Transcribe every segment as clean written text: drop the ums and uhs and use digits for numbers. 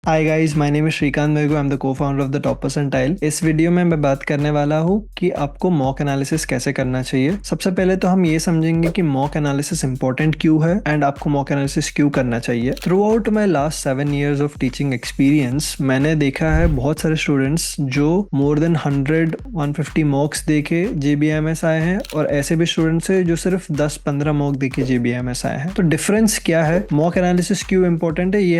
Hi guys, my name is Srikanth Megu. I am the co-founder of the top percentile. इस video में मैं बात करने वाला हूँ कि आपको मॉक एनालिसिस कैसे करना चाहिए। सबसे पहले तो हम ये समझेंगे कि मॉक एनालिसिस इंपॉर्टेंट क्यों है एंड आपको मॉक एनालिसिस क्यों करना चाहिए। Through out my last 7 years of teaching experience मैंने देखा है बहुत सारे स्टूडेंट्स जो मोर देन 100-150 मॉक्स देके JBMS आए हैं, और ऐसे भी स्टूडेंट्स हैं जो सिर्फ 10-15 मॉक देके JBMS आए हैं। तो डिफरेंस क्या है, मॉक एनालिसिस क्यों इंपॉर्टेंट है, ये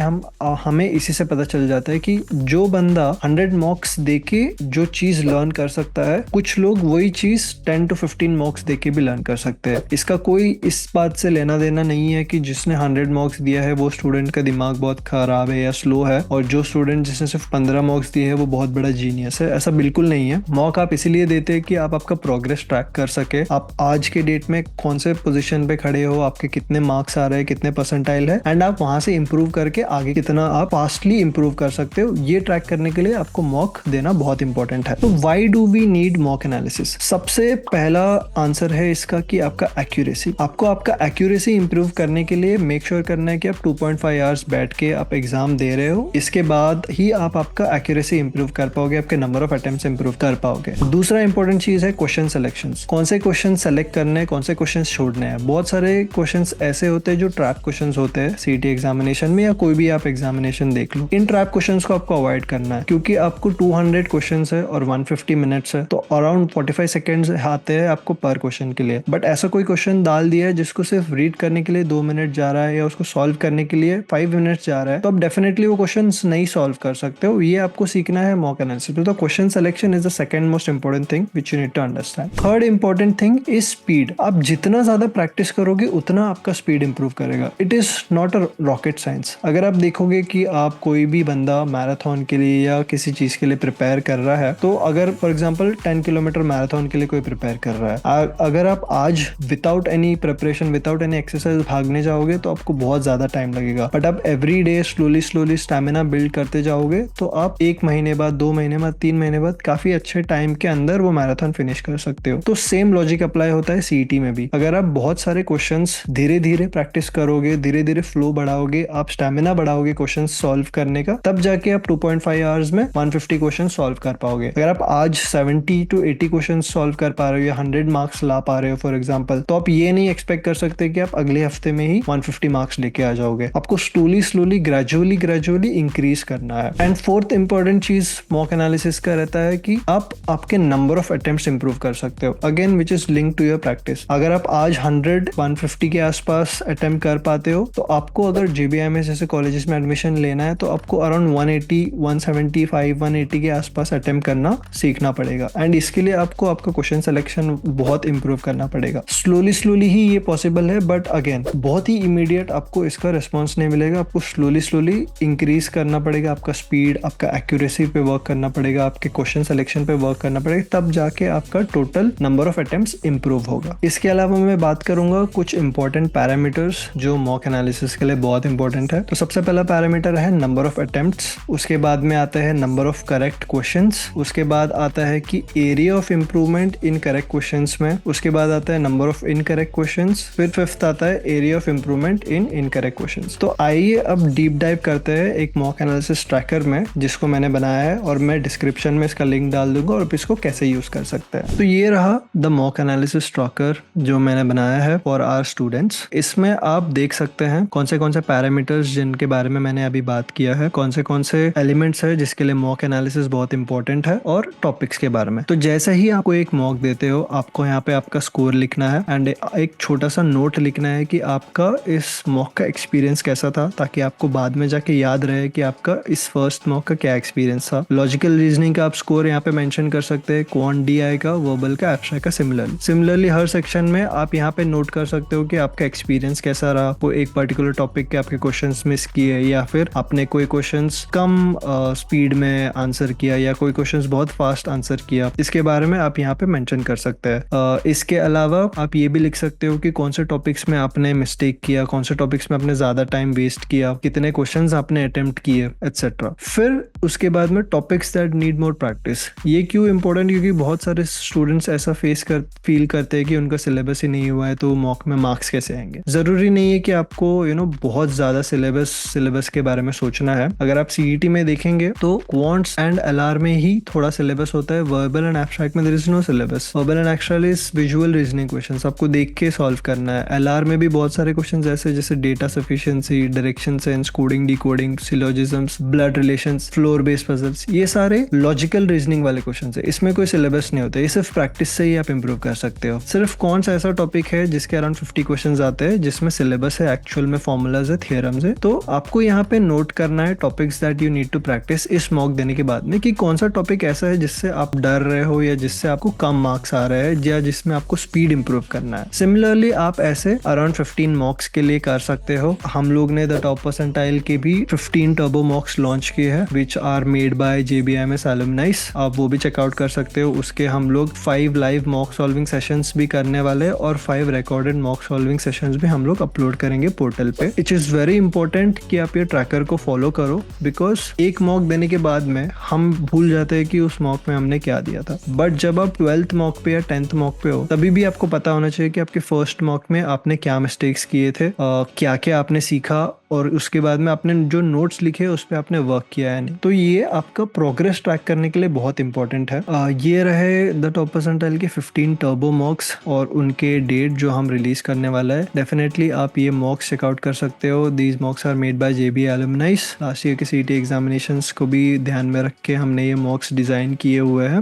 हमें इसी से पता चल जाता है कि जो बंदा 100 मॉक्स देके जो चीज लर्न कर सकता है, कुछ लोग वही चीज 10 to 15 मॉक्स देके भी लर्न कर सकते हैं। इसका कोई इस बात से लेना देना नहीं है कि जिसने 100 मॉक्स दिया है वो स्टूडेंट का दिमाग बहुत खराब है या स्लो है, और जो स्टूडेंट जिसने सिर्फ 15 मॉक्स दिए है वो बहुत बड़ा जीनियस है। ऐसा बिल्कुल नहीं है। मॉक आप इसीलिए देते हैं कि आप आपका प्रोग्रेस ट्रैक कर सके, आप आज के डेट में कौन से पोजीशन पे खड़े हो, आपके कितने मार्क्स आ रहे हैं, कितने परसेंटाइल है, एंड आप वहां से इंप्रूव करके आगे कितना आप फास्टली इंप्रूव कर सकते हो। ये ट्रैक करने के लिए आपको मॉक देना बहुत इंपॉर्टेंट है। तो why do we need mock analysis? सबसे पहला आंसर है इसका कि आपका एक्यूरेसी। आपको आपका एक्यूरेसी इंप्रूव करने के लिए मेक श्योर करना है कि आप 2.5 आवर्स बैठ के आप एग्जाम दे रहे हो। इसके बाद ही आप आपका एक्यूरेसी इंप्रूव कर पाओगे, आपके नंबर ऑफ अटेम्प्ट्स इंप्रूव कर पाओगे। दूसरा इंपॉर्टेंट चीज है क्वेश्चन सिलेक्शन। कौन से क्वेश्चन सेलेक्ट करने हैं, कौन से क्वेश्चन छोड़ने हैं। बहुत सारे क्वेश्चन ऐसे होते हैं जो ट्रैप क्वेश्चन होते हैं CET एग्जामिनेशन में, या कोई भी आप एग्जामिनेशन देख लो। इन ट्रैप क्वेश्चन को आपको अवॉइड करना है, क्योंकि आपको 200 क्वेश्चंस है और 150 मिनट्स है, तो अराउंड 45 सेकेंड्स आते हैं आपको पर क्वेश्चन के लिए। बट ऐसा कोई क्वेश्चन डाल दिया है जिसको सिर्फ रीड करने के लिए 2 मिनट जा रहा है, या उसको सॉल्व करने के लिए 5 मिनट्स जा रहा है, तो आप डेफिनेटली वो क्वेश्चन नहीं सॉल्व कर सकते हो। ये आपको सीखना है मॉक एनालिसिस। तो question selection is the second most important thing which you need to understand. Third important thing is speed. आप जितना ज्यादा प्रैक्टिस करोगे उतना आपका स्पीड इंप्रूव करेगा। It is not a rocket science. अगर आप देखोगे कि आप कोई भी बंदा मैराथन के लिए या किसी चीज के लिए प्रिपेयर कर रहा है, तो अगर फॉर एग्जांपल 10 किलोमीटर मैराथन के लिए कोई प्रिपेयर कर रहा है, अगर आप आज without any preparation, without any exercise भागने जाओगे तो आपको बहुत ज्यादा टाइम लगेगा। बट आप every day slowly stamina build करते जाओगे तो आप 1 महीने बाद, 2 महीने बाद, 3 महीने बाद काफी अच्छे टाइम के अंदर वो मैराथन फिनिश कर सकते हो। तो सेम लॉजिक अप्लाई होता है CET में भी। अगर आप बहुत सारे क्वेश्चंस धीरे धीरे प्रैक्टिस करोगे, धीरे धीरे फ्लो बढ़ाओगे, आप स्टैमिना बढ़ाओगे क्वेश्चन सॉल्व करने का, तब जाके आप 2.5 आवर्स में 150 क्वेश्चन सॉल्व कर पाओगे। अगर आप आज 70 to 80 क्वेश्चन सॉल्व कर पा रहे हो या 100 मार्क्स ला पा रहे हो फॉर एग्जांपल, तो आप ये नहीं एक्सपेक्ट कर सकते कि आप अगले हफ्ते में ही 150 मार्क्स लेके आ जाओगे। आपको स्लोली ग्रेजुअली इंक्रीज करना है। एंड फोर्थ इंपॉर्टेंट चीज मॉक एनालिसिस का रहता है कि आप आपके नंबर ऑफ अटेम्प्ट्स इंप्रूव कर सकते हो, again which is link to your practice. अगर आप आज 100-150 के आसपास अटेम्प्ट कर पाते हो, तो आपको अगर JBMS जैसे कॉलेजेस में एडमिशन लेना है तो आपको अराउंड 180-175-180 के आसपास अटेम्प्ट करना सीखना पड़ेगा। एंड इसके लिए आपको आपका क्वेश्चन सिलेक्शन बहुत इंप्रूव करना पड़ेगा। स्लोली ही ये पॉसिबल है, बट अगेन बहुत ही इमीडिएट आपको इसका रिस्पॉन्स नहीं मिलेगा। आपको स्लोली इंक्रीज करना पड़ेगा आपका स्पीड, आपका एक्यूरेसी पे वर्क करना पड़ेगा, आपके क्वेश्चन सिलेक्शन पे वर्क करना पड़ेगा, तब जाके आपका total number of attempts improve होगा। इसके अलावा मैं बात करूंगा कुछ इंपॉर्टेंट पैरामीटर्स जो मॉक एनालिसिस के लिए बहुत इंपॉर्टेंट है। तो सबसे पहला पैरामीटर है नंबर ऑफ अटेम्प्ट्स, उसके बाद में आता है नंबर ऑफ करेक्ट क्वेश्चंस, उसके बाद आता है कि area of improvement in correct questions में, उसके बाद आता है नंबर ऑफ इनकरेक्ट क्वेश्चंस, फिर फिफ्थ आता है area of improvement in incorrect questions. तो आइए अब डीप डाइव करते हैं एक मॉक एनालिसिस ट्रैकर में, जिसको मैंने बनाया है और मैं डिस्क्रिप्शन में इसका लिंक डाल दूंगा और इसको कैसे यूज कर सकते हैं। तो ये रहा द मॉक एनालिसिस ट्रैकर जो मैंने बनाया है फॉर आवर स्टूडेंट्स। इसमें आप देख सकते हैं कौन से पैरामीटर्स जिनके बारे में मैंने अभी बात किया है, कौन से एलिमेंट्स है जिसके लिए मॉक एनालिसिस बहुत इंपॉर्टेंट है, और टॉपिक्स के बारे में। तो जैसे ही आपको एक मॉक देते हो, आपको यहाँ पे आपका स्कोर लिखना है एंड एक छोटा सा नोट लिखना है कि आपका इस मॉक का एक्सपीरियंस कैसा था, ताकि आपको बाद में जाके याद रहे कि आपका इस फर्स्ट मॉक का क्या एक्सपीरियंस था। लॉजिकल रीजनिंग का आप स्कोर यहाँ पे मेंशन कर सकते हैं, क्वांट DI का, वर्बल का, एब्स्ट्रैक्ट का, सिमिलरली हर सेक्शन में आप यहाँ पे नोट कर सकते हो कि आपका एक्सपीरियंस कैसा रहा, वो एक पर्टिकुलर टॉपिक के आपके क्वेश्चंस मिस किए, या फिर आपने कोई कोई क्वेश्चंस कम स्पीड में आंसर किया या कोई क्वेश्चंस बहुत फास्ट आंसर किया, इसके बारे में आप यहाँ पे मेंशन कर सकते हैं। इसके अलावा आप ये भी लिख सकते हो कि कौन से टॉपिक्स में आपने मिस्टेक किया, कौन से टॉपिक्स में आपने ज्यादा टाइम वेस्ट किया, कितने क्वेश्चंस आपने अटेम्प्ट किए, एटसेट्रा। फिर उसके बाद में topics that need more practice. ये क्यों इंपॉर्टेंट, क्योंकि बहुत सारे स्टूडेंट्स ऐसा फील करते हैं कि उनका सिलेबस ही नहीं हुआ है तो मॉक में मार्क्स कैसे आएंगे। जरूरी नहीं है कि आपको बहुत ज्यादा सिलेबस के बारे में सोचना है। अगर आप सीईटी में देखेंगे तो क्वांट्स एंड एलआर में ही थोड़ा सिलेबस होता है, वर्बल एंड एब्स्ट्रैक्ट में there is no syllabus. Verbal and abstract is visual reasoning questions, आपको देख के सॉल्व करना है। एलआर में भी बहुत सारे क्वेश्चंस ऐसे जैसे data sufficiency, direction sense, coding decoding, syllogisms, blood relations, floor based puzzles, ये सारे लॉजिकल रीजनिंग वाले क्वेश्चंस है। इसमें कोई सिलेबस नहीं होता, ये सिर्फ प्रैक्टिस से ही आप इंप्रूव कर सकते हो। सिर्फ कौन सा ऐसा टॉपिक है जिसके अराउंड 50 क्वेश्चंस आते हैं जिसमें सिलेबस है, एक्चुअल में फॉर्मूलाज है, थियरम्स है। तो आपको यहाँ पे नोट करना है topics that you need to practice इस मॉक देने के बाद में, कि कौन सा टॉपिक ऐसा है जिससे आप डर रहे हो या जिससे आपको कम मार्क्स आ रहे हैं या जिसमें आपको स्पीड इंप्रूव करना है। सिमिलरली आप ऐसे अराउंड 15 मॉक्स के लिए कर सकते हो। हम लोग ने द टॉप परसेंटाइल के भी 15 टर्बो मॉक्स लॉन्च किए हैं which are made by JBMS alumnis, आप वो भी चेकआउट कर सकते हो। उसके हम लोग 5 लाइव मॉक सॉल्विंग सेशंस भी करने वाले हैं और 5 रिकॉर्डेड मॉक सॉल्विंग सेशंस भी हम लोग अपलोड करेंगे पोर्टल पे। इट इज वेरी इंपॉर्टेंट कि आप ये ट्रैकर को फॉलो करो, बिकॉज एक मॉक देने के बाद में हम भूल जाते हैं कि उस मॉक में हमने क्या दिया था। बट जब आप 12th मॉक पे या 10th मॉक पे हो तभी भी आपको पता होना चाहिए कि आपके फर्स्ट मॉक में आपने क्या मिस्टेक्स किए थे, क्या क्या आपने सीखा, और उसके बाद में आपने जो नोट्स लिखे उस पर आपने वर्क किया है नहीं। तो ये आपका प्रोग्रेस ट्रैक करने के लिए बहुत इंपॉर्टेंट है। ये रहे द टॉप परसेंटाइल के 15 टर्बो मॉक्स और उनके डेट जो हम रिलीज करने वाला है। डेफिनेटली आप ये मॉक्स चेकआउट कर सकते हो। These mocks are made by JB alumnis. Last year के CET एग्जामिनेशंस को भी ध्यान में रख के हमने ये मॉक्स डिजाइन किए हुए हैं।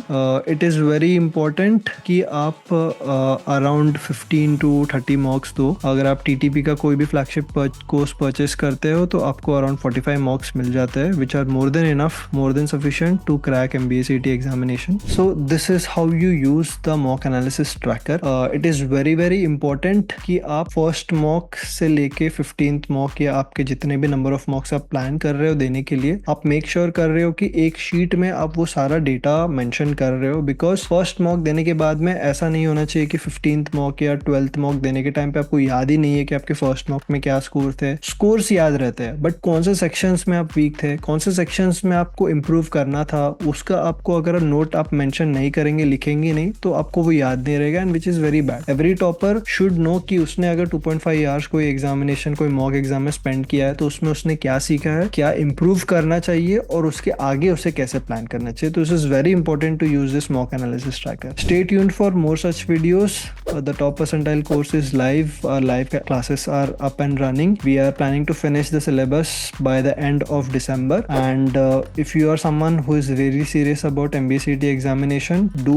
इट इज वेरी इंपॉर्टेंट कि आप अराउंड 15 to 30 मॉक्स दो। अगर आप TTP का कोई भी फ्लैगशिप कोर्स परचेस करते हो तो आपको अराउंड 45 मॉक्स मिल जाते हैं, which are more than enough, more than sufficient to crack MBA CET examination. So this is how you use the mock analysis tracker. It is very very important कि आप first mock से लेके 15th mock या आपके जितने भी number of मॉक्स आप plan कर रहे हो देने के लिए, आप मेक श्योर कर रहे हो कि एक शीट में आप वो सारा डेटा मेंशन कर रहे हो। बिकॉज फर्स्ट मॉक देने के बाद में ऐसा नहीं होना चाहिए कि 15th मॉक या 12th मॉक देने के टाइम पे आपको याद ही नहीं है कि आपके फर्स्ट मॉक में क्या स्कोर थे। स्कोर्स याद रहते हैं बट कौन से सेक्शंस में आप वीक थे, कौन से सेक्शंस में आपको इंप्रूव करना था, उसका आपको अगर नोट आप मेंशन नहीं करेंगे, लिखेंगे नहीं, तो आपको वो याद नहीं रहेगा, and which is very bad. Every topper should know कि उसने अगर 2.5 आवर्स कोई एग्जामिनेशन, कोई मॉक एग्जाम में स्पेंड किया है तो उसमें उसने क्या सीखा है, क्या इंप्रूव करना चाहिए और उसके आगे उसे कैसे प्लान करना चाहिए। तो this is very important to use this mock analysis tracker. Stay tuned for more such videos. The top percentile course is live. Our live classes are up and running. We are planning to finish the syllabus by the end of December. And if you are someone who is very serious about MBA CET examination, do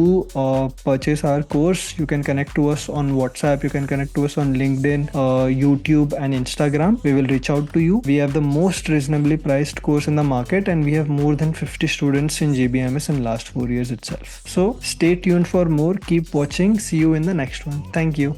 purchase our course. You can connect to us on WhatsApp. You can connect to us on LinkedIn, YouTube, and Instagram. We will reach out to you. We have the most reasonably priced course in the market, and we have more than 50 students in JBMS in last 4 years itself. So stay tuned for more. Keep watching. See you in the next one. Thank you.